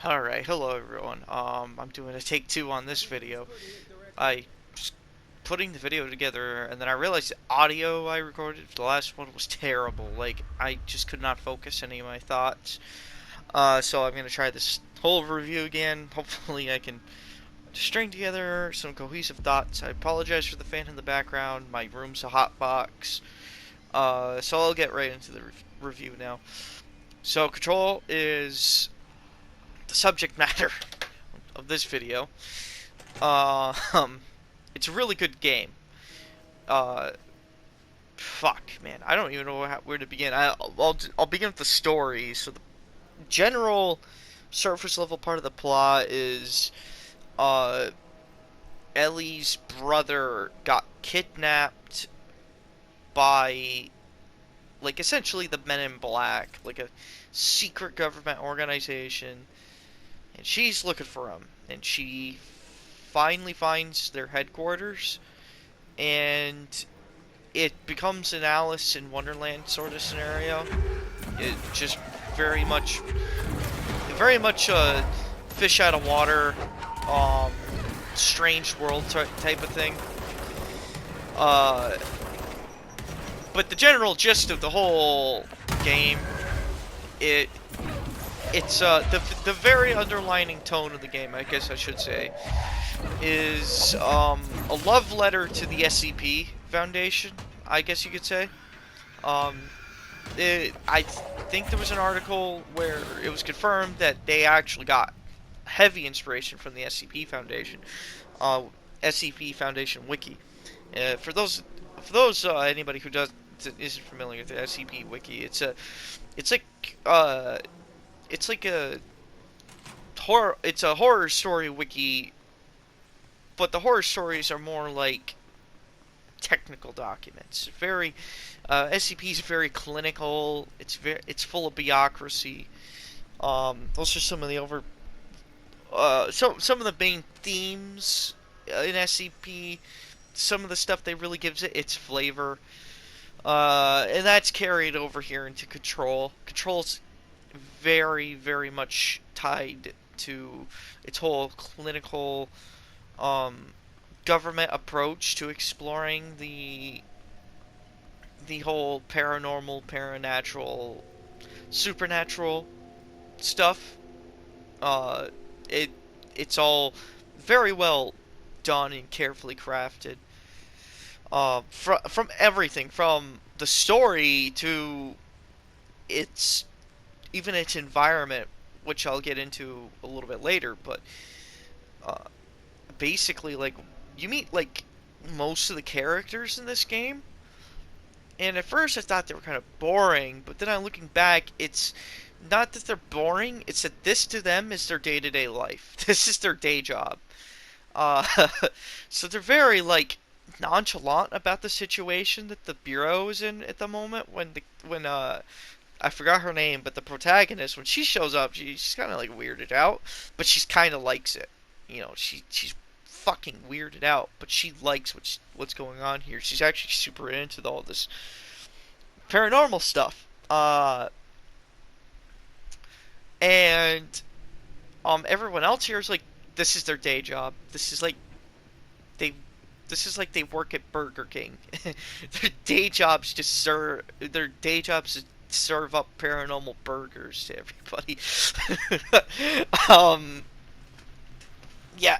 Alright, hello everyone. I'm doing a take two on this video. I was putting the video together and then I realized the audio I recorded for the last one was terrible. Like, I just could not focus any of my thoughts. So I'm gonna try this whole review again. Hopefully I can string together some cohesive thoughts. I apologize for the fan in the background. My room's a hot box. So I'll get right into the review now. So Control is the subject matter of this video. Uh, um, it's a really good game. Uh, Fuck, man, I don't even know where to begin. I'll begin with the story. So the general surface level part of the plot is, uh, Ellie's brother got kidnapped by, like, essentially the Men in Black, like a secret government organization, and she's looking for him, and she finally finds their headquarters, and it becomes an Alice in Wonderland sort of scenario. It just very much, fish out of water, um, strange world type of thing. Uh, but the general gist of the whole game, it it's the very underlining tone of the game, I guess I should say, is a love letter to the SCP Foundation, I guess you could say. Um, I think there was an article where it was confirmed that they actually got heavy inspiration from the SCP Foundation, SCP Foundation Wiki. For those anybody who isn't familiar with the SCP Wiki, it's like uh, it's like a it's a horror story wiki, but the horror stories are more like technical documents. Very SCP is very clinical. It's full of bureaucracy. Those are some of the some of the main themes in SCP. Some of the stuff they really gives it its flavor, and that's carried over here into Control. Control's very much tied to its whole clinical um, government approach to exploring the whole paranormal, paranatural, supernatural stuff. Uh, it it's all very well done and carefully crafted. From everything from the story to its even its environment, which I'll get into a little bit later. But uh, basically, like, you meet like most of the characters in this game, and at first I thought they were kind of boring, but then I'm looking back, it's not that they're boring, it's that this to them is their day-to-day life. This is their day job. Uh, so they're very, like, nonchalant about the situation that the Bureau is in at the moment. When I forgot her name, but the protagonist, when she shows up, she's kind of like weirded out, but she's kind of likes it. You know, she's fucking weirded out, but she likes what's going on here. She's actually super into all this paranormal stuff. And everyone else here is like, this is their day job. They this is like they work at Burger King. Their day jobs to serve up paranormal burgers to everybody. um, yeah,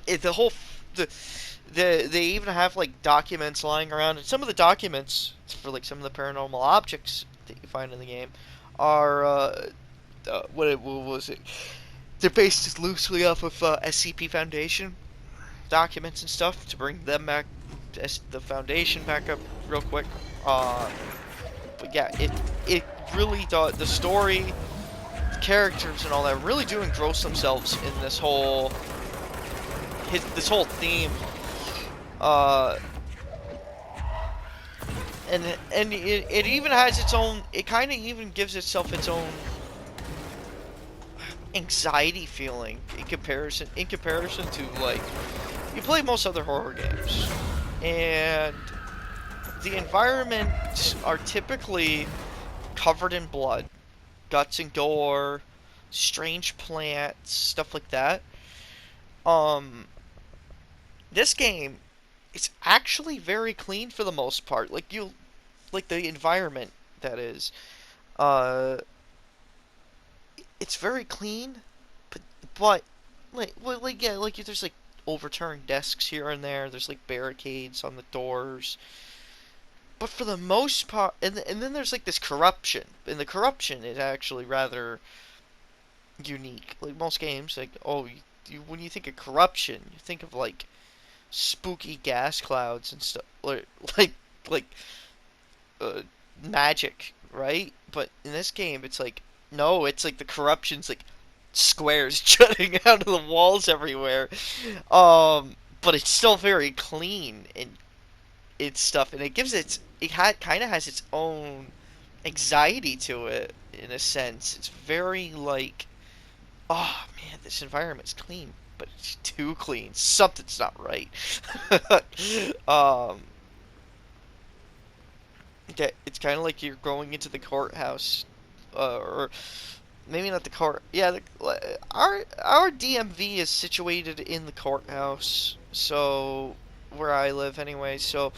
the whole they even have like documents lying around, and some of the documents for like some of the paranormal objects that you find in the game are what was it? They're based loosely off of SCP Foundation documents and stuff to bring them back, the Foundation back up real quick. But yeah, it really the story, the characters, and all that really do engross themselves in this whole theme. And it even has its own. It kind of even gives itself its own anxiety feeling in comparison to, like, you play most other horror games, and the environments are typically covered in blood, guts and gore, strange plants, stuff like that. Um, this game, it's actually very clean for the most part. Like the environment that is. Uh, it's very clean, but yeah, like there's like overturned desks here and there. There's like barricades on the doors. But for the most part, and then there's like this corruption, and the corruption is actually rather unique. Like most games, like when you think of corruption, you think of like spooky gas clouds and stuff, like like uh, magic, right? But in this game, it's like no, it's like the corruption's like squares jutting out of the walls everywhere. But it's still very clean and it's stuff, and it kind of has its own anxiety to it in a sense. It's very like, oh man, this environment's clean, but it's too clean. Something's not right. um, it's kind of like you're going into the courthouse, or maybe not the court. Yeah, our DMV is situated in the courthouse, so where I live anyway. So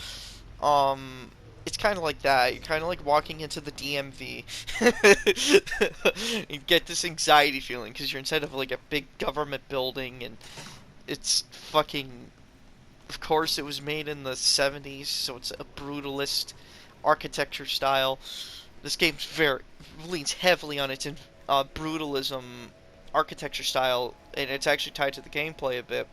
um, it's kind of like that. You're kind of like walking into the DMV. You get this anxiety feeling because you're inside of like a big government building, and it's fucking. Of course, it was made in the 70s, so it's a brutalist architecture style. This game's very leans heavily on its brutalism architecture style, and it's actually tied to the gameplay a bit,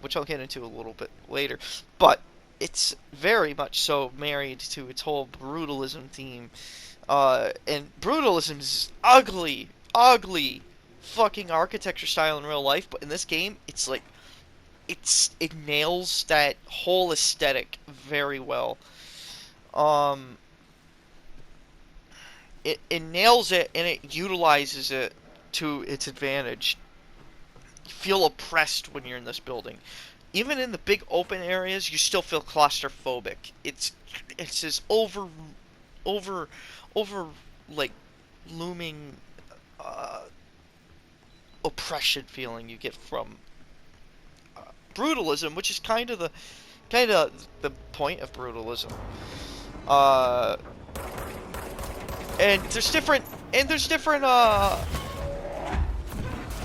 which I'll get into a little bit later. But it's very much so married to its whole brutalism theme. And brutalism is ugly, ugly fucking architecture style in real life, but in this game, it's like it nails that whole aesthetic very well. Um, it nails it and it utilizes it to its advantage. You feel oppressed when you're in this building. Even in the big open areas, you still feel claustrophobic. It's this over over like looming uh, oppression feeling you get from brutalism, which is kind of the point of brutalism. Uh, and there's different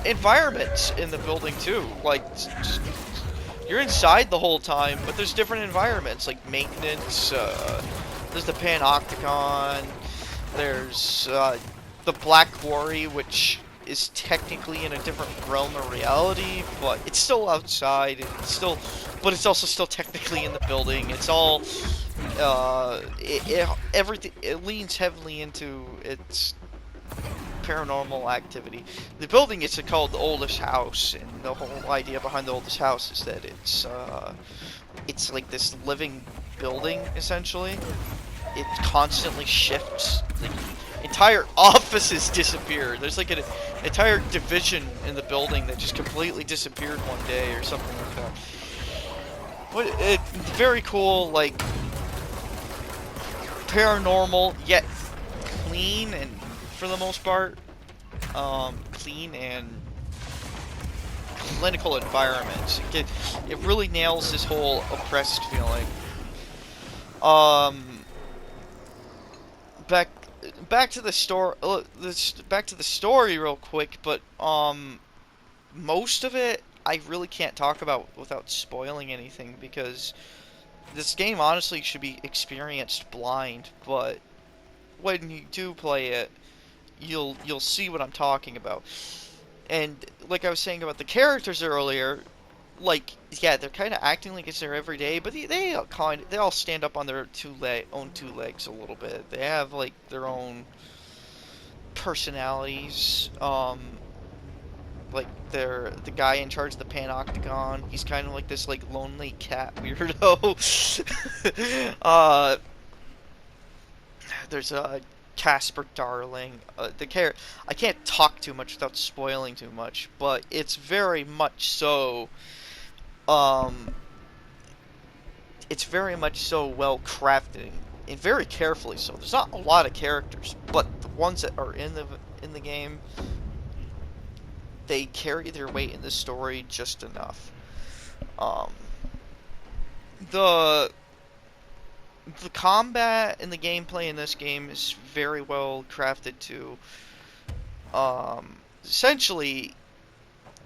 environments in the building too. Like just, you're inside the whole time, but there's different environments like maintenance. There's the Panopticon. There's the Black Quarry, which is technically in a different realm of reality, but it's still outside. But it's also still technically in the building. It's all everything. It leans heavily into its paranormal activity. The building is called the Oldest House, and the whole idea behind the Oldest House is that it's like this living building essentially. It constantly shifts. Like, entire offices disappear. There's like an entire division in the building that just completely disappeared one day or something like that. But it's very cool, like paranormal yet clean, and for the most part, clean and clinical environments. It really nails this whole oppressed feeling. Back back to the story. Back to the story real quick, but most of it I really can't talk about without spoiling anything because this game honestly should be experienced blind. But when you do play it, you'll see what I'm talking about. And like I was saying about the characters earlier, like yeah, they're kind of acting like it's their everyday, but they all stand up on their own two legs a little bit. They have like their own personalities. Like the guy in charge of the Panopticon, he's kind of like this like lonely cat weirdo. There's a Casper Darling. I can't talk too much without spoiling too much, but it's very much so. Um, it's very much so well crafted and very carefully so. There's not a lot of characters, but the ones that are in the game they carry their weight in the story just enough. Um, the the combat and the gameplay in this game is very well crafted too. Essentially,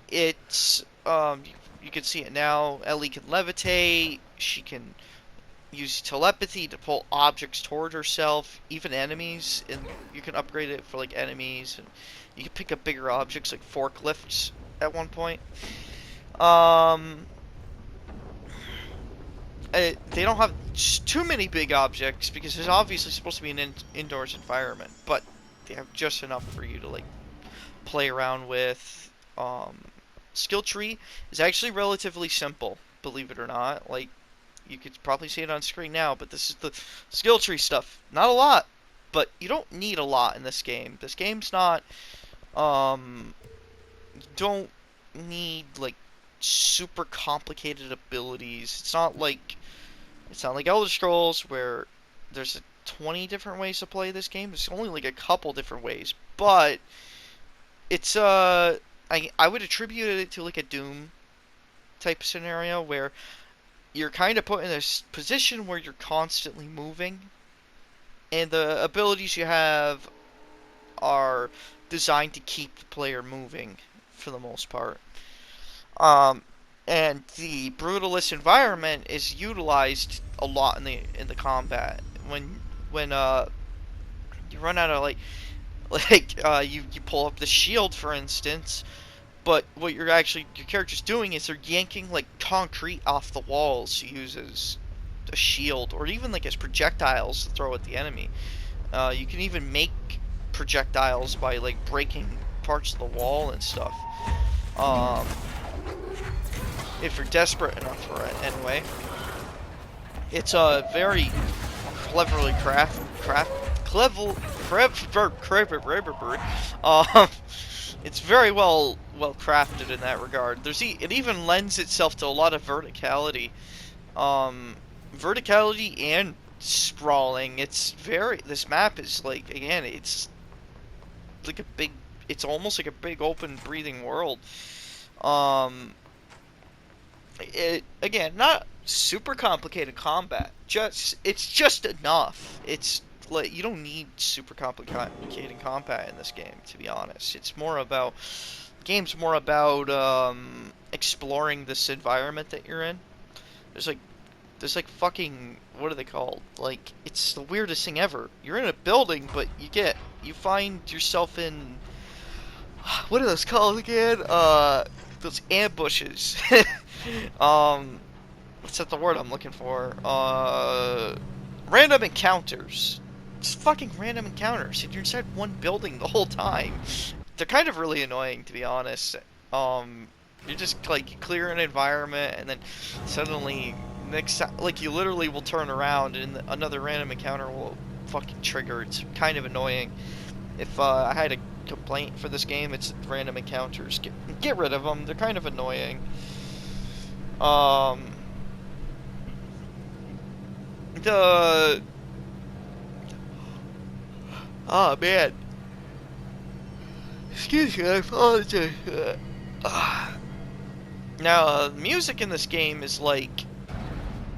it's you can see it now. Ellie can levitate. She can use telepathy to pull objects toward herself, even enemies, and you can upgrade it for like enemies, and you can pick up bigger objects like forklifts at one point. Um, they don't have too many big objects because it's obviously supposed to be an indoors environment, but they have just enough for you to like play around with. Skill tree is actually relatively simple, believe it or not. Like, you could probably see it on screen now, but this is the skill tree stuff. Not a lot, but you don't need a lot in this game. This game's not, you don't need, like, super complicated abilities. It's not like Elder Scrolls where there's 20 different ways to play this game. There's only, like, a couple different ways, but it's, I would attribute it to, like, a Doom type scenario where you're kind of put in this position where you're constantly moving, and the abilities you have are designed to keep the player moving for the most part. And the brutalist environment is utilized a lot in the combat. When you run out of you pull up the shield, for instance. But what your character's doing is they're yanking like concrete off the walls to use as a shield, or even like as projectiles to throw at the enemy. You can even make projectiles by like breaking parts of the wall and stuff. If you're desperate enough for it, anyway. It's very cleverly it's very well crafted in that regard. It even lends itself to a lot of verticality, and sprawling. This map is like, again, it's like it's almost like a big open breathing world. Again, not super complicated combat. It's just enough. It's like, you don't need super complicated combat in this game, to be honest. The game's more about exploring this environment that you're in. There's like fucking, what are they called? Like, it's the weirdest thing ever. You're in a building, but you find yourself in, what are those called again? Those ambushes. What's that the word I'm looking for? Random encounters. Just fucking random encounters, and you're inside one building the whole time. They're kind of really annoying, to be honest. You're just like, you clear an environment, and then suddenly you literally will turn around and another random encounter will fucking trigger. It's kind of annoying. If I had a complaint for this game, it's random encounters. Get rid of them. They're kind of annoying. Oh man. Excuse me, I apologize. Now, music in this game is like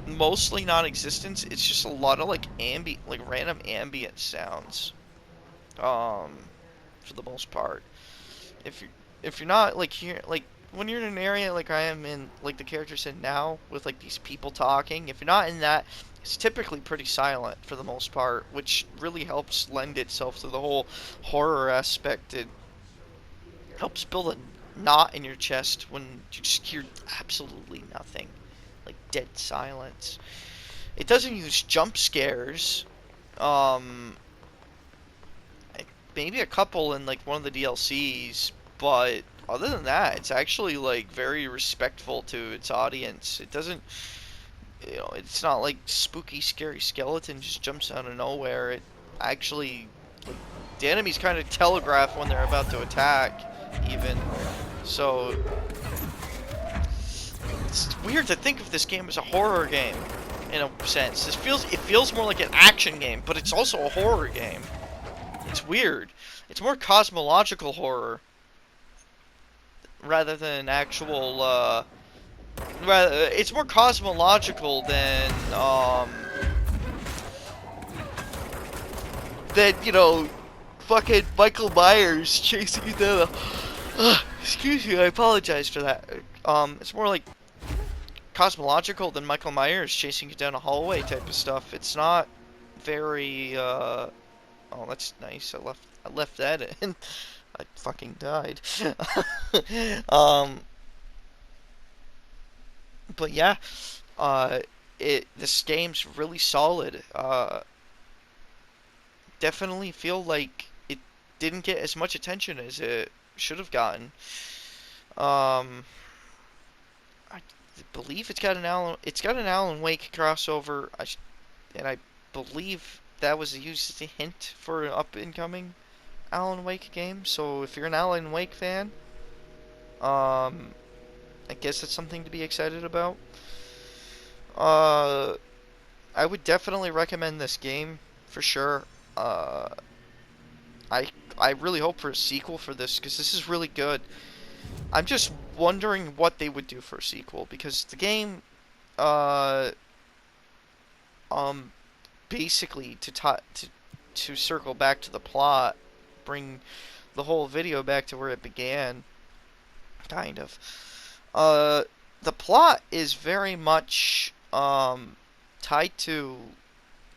mostly non-existent. It's just a lot of like random ambient sounds. For the most part. If you're not like here, like when you're in an area like I am in, like the character's in now, with like these people talking, if you're not in that, it's typically pretty silent for the most part, which really helps lend itself to the whole horror aspect. It helps build a knot in your chest when you just hear absolutely nothing, like dead silence. It doesn't use jump scares. Maybe a couple in like one of the DLCs, but other than that, it's actually like very respectful to its audience. It doesn't, it's not like spooky, scary skeleton just jumps out of nowhere. It actually, like, the enemies kind of telegraph when they're about to attack, even. So it's weird to think of this game as a horror game, in a sense. It feels more like an action game, but it's also a horror game. It's weird. It's more cosmological horror. rather than actual, rather, it's more cosmological than, you know, fucking Michael Myers chasing you down excuse me, I apologize for that. It's more like cosmological than Michael Myers chasing you down a hallway type of stuff. It's not very, oh, that's nice. I left that in. I fucking died. um, but yeah, uh, this game's really solid. Definitely feel like it didn't get as much attention as it should have gotten. Um, I believe it's got an Alan Wake crossover. And I believe that was used as a hint for an up and coming Alan Wake game. So if you're an Alan Wake fan, um, I guess that's something to be excited about. Uh, I would definitely recommend this game for sure. Uh, I I really hope for a sequel for this because this is really good. I'm just wondering what they would do for a sequel because the game, uh, um, basically to circle back to the plot, bring the whole video back to where it began, kind of. Uh, the plot is very much tied to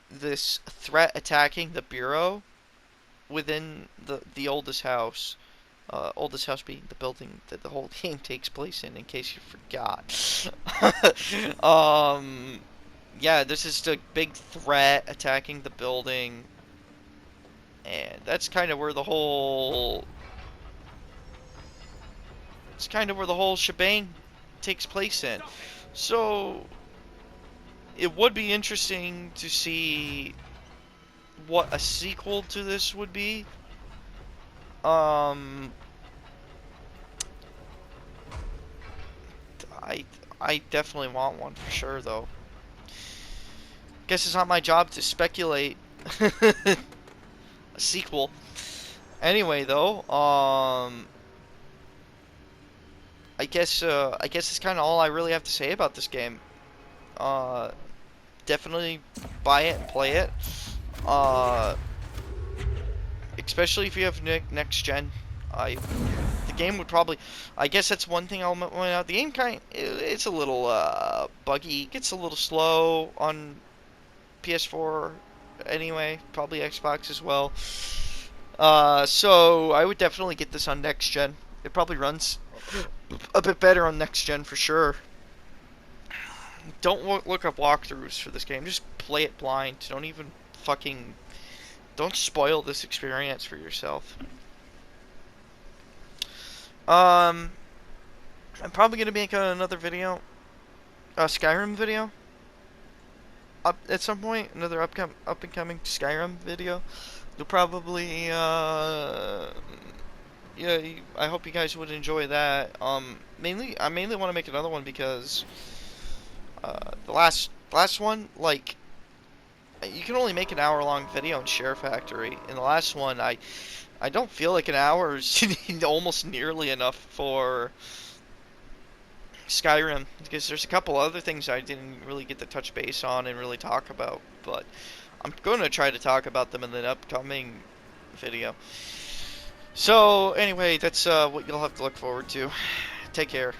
this threat attacking the bureau within the oldest house. Oldest house being the building that the whole game takes place in case you forgot. um, yeah, this is the big threat attacking the building, and that's kind of where the whole it's kind of where the whole shebang takes place in. So it would be interesting to see what a sequel to this would be. I I definitely want one for sure though. Guess it's not my job to speculate a sequel. Anyway though, I guess it's kind of all I really have to say about this game. Uh Definitely buy it and play it. Uh Especially if you have next gen. The game would probably. I guess that's one thing I'll point out. The game it's a little buggy. It gets a little slow on PS4 anyway. Probably Xbox as well. So I would definitely get this on next gen. It probably runs a bit better on next gen for sure. Don't look up walkthroughs for this game. Just play it blind. Don't even fucking. Don't spoil this experience for yourself. I'm probably gonna make another video, a Skyrim video, up at some point. Another up and coming Skyrim video. You'll probably, yeah. I hope you guys would enjoy that. I mainly want to make another one because, the last one, like, you can only make an hour-long video in Share Factory. In the last one, I don't feel like an hour is almost nearly enough for Skyrim because there's a couple other things I didn't really get to touch base on and really talk about, but I'm going to try to talk about them in the upcoming video. So anyway, that's what you'll have to look forward to. Take care.